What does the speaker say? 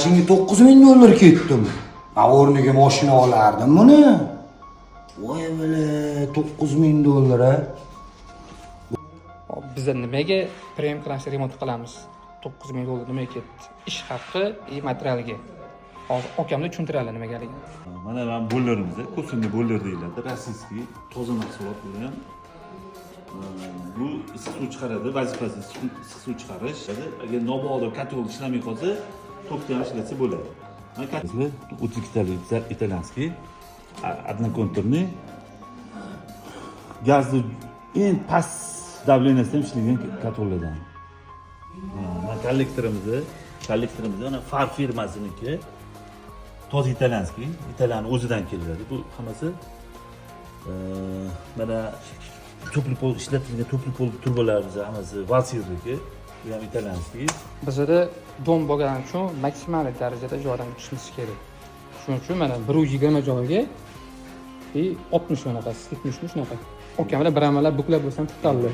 Şimdi $9.000 ketdim. Ben o'rniga mashina olardim buni. Voy bale, $9.000 ha. Biz nimaga premium klass remont qilamiz? $9.000 nimaga ketdi? Ish haqi va materialga. Hozir akamni tushuntiradi nimaligini. Mana ben bollerimizda, ko'simli boller deyiladi, rossiyskiy toza mahsulot bilan. Bu issiq suv chiqaradi, vazifasi issiq suv chiqarish. Agar nobodor kotol ishlamay qolsa, tokda ham ishlatsa bo'ladi. Mana kotli utilitariy italyanskiy, одноконтурный. Gazni eng past davleniyasida ishlagan kotollardan. Mana kollektorimiz ana Far firmasiniki. Toz italyanskiy, Italyan o'zidan keladi. Bu hammasi mana topli pol ishlatilgan topli pol turbalarimiz hammasi Valsirniki, bu ham italyanskiy. Bizda dom bo'lgani uchun maksimal darajada yordam berishimiz kerak. Shuning uchun mana 120 joyga 60 shunaqa, 70 shunaqa. Akamlar bir amallar buklab bo'lsam tutaldi.